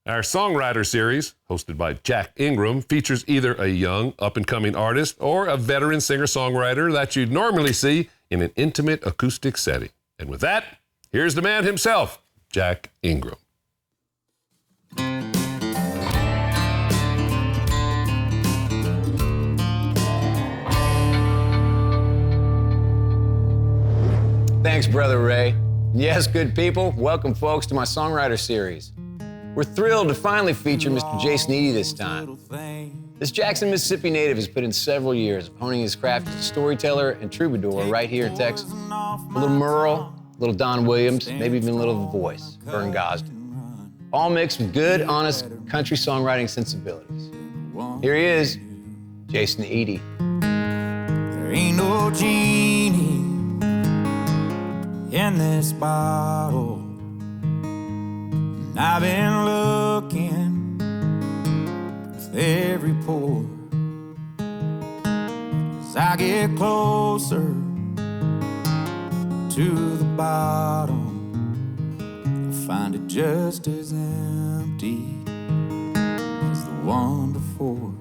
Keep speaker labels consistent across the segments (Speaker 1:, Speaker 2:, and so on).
Speaker 1: Our Songwriter Series, hosted by Jack Ingram, features either a young, up-and-coming artist or a veteran singer-songwriter that you'd normally see in an intimate acoustic setting. And with that, here's the man himself, Jack Ingram.
Speaker 2: Thanks, Brother Ray. Yes, good people, welcome folks to my Songwriter Series. We're thrilled to finally feature Mr. Jason Eady this time. This Jackson, Mississippi native has put in several years of honing his craft as a storyteller and troubadour right here in Texas. A little Merle, a little Don Williams, maybe even a little The Voice, Vern Gosdin. All mixed with good, honest country songwriting sensibilities. Here he is, Jason Eady.
Speaker 3: There ain't no genie in this bottle. And I've been looking with every pore. As I get closer to the bottom, I find it just as empty as the one before.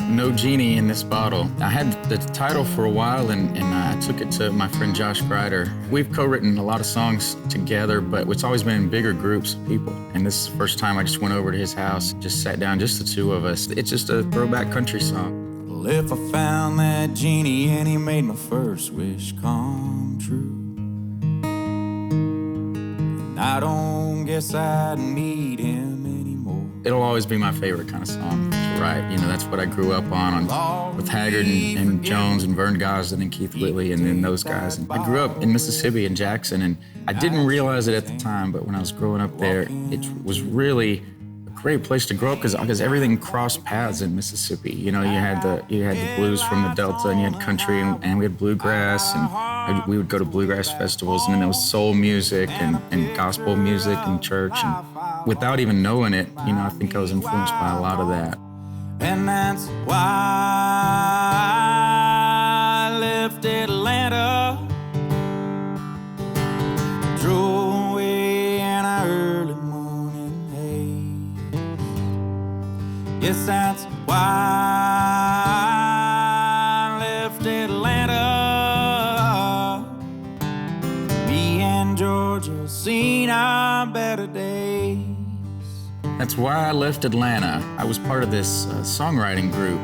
Speaker 4: No genie in this bottle. I had the title for a while and I took it to my friend Josh Grider. We've co-written a lot of songs together, but it's always been in bigger groups of people. And this is the first time I just went over to his house, just sat down, just the two of us. It's just a throwback country song.
Speaker 3: Well, if I found that genie and he made my first wish come true, and I don't guess I'd need him anymore.
Speaker 4: It'll always be my favorite kind of song to write. You know, that's what I grew up on with Haggard and Jones and Vern Gosdin and Keith Whitley and then those guys. And I grew up in Mississippi in Jackson, and I didn't realize it at the time, but when I was growing up there, it was really a great place to grow up because everything crossed paths in Mississippi. You know, you had the blues from the Delta, and you had country, and we had bluegrass, and we would go to bluegrass festivals, and then there was soul music and gospel music in church. And without even knowing it, you know, I think I was influenced by a lot of that.
Speaker 3: And that's why I left Atlanta, drove away in our early morning haze. Yes, that's why I left Atlanta. Me and Georgia seen our better days.
Speaker 4: That's why I left Atlanta. I was part of this songwriting group.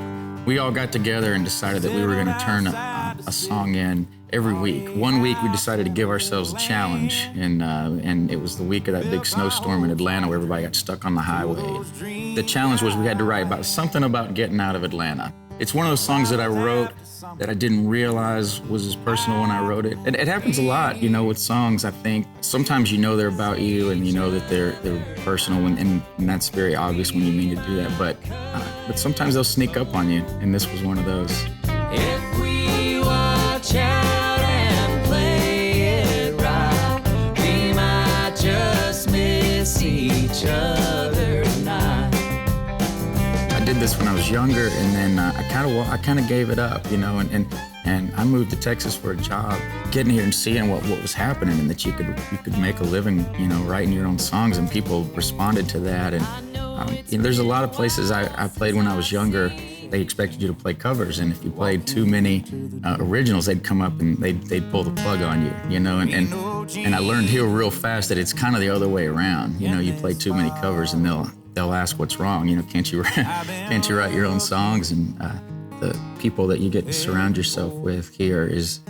Speaker 4: We all got together and decided that we were going to turn a song in every week. One week we decided to give ourselves a challenge, and it was the week of that big snowstorm in Atlanta where everybody got stuck on the highway. The challenge was we had to write about something about getting out of Atlanta. It's one of those songs that I wrote that I didn't realize was as personal when I wrote it. It happens a lot, you know, with songs, I think. Sometimes you know they're about you and you know that they're personal, and that's very obvious when you mean to do that. But sometimes they'll sneak up on you, and this was one of those.
Speaker 3: If we watch out and play it right, we might just miss each other tonight.
Speaker 4: I did this when I was younger, and then I kind of gave it up, you know, and I moved to Texas for a job. Getting here and seeing what was happening, and that you could make a living, you know, writing your own songs, and people responded to that. And you know, there's a lot of places I played when I was younger. They expected you to play covers, and if you played too many originals, they'd come up and they'd pull the plug on you, you know. And I learned here real fast that it's kind of the other way around. You know, you play too many covers, and they'll ask what's wrong. You know, can't you write your own songs? And the people that you get to surround yourself with here it's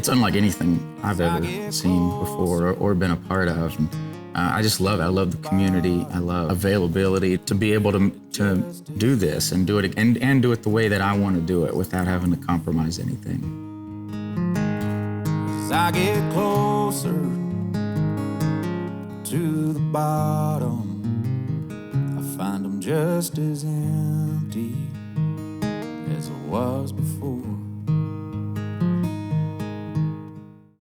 Speaker 4: unlike anything I've ever seen before or been a part of. And I just love it. I love the community. I love availability to be able to do this and do it and do it the way that I want to do it without having to compromise anything.
Speaker 3: As I get closer to the bottom, I find them just as empty as it was before.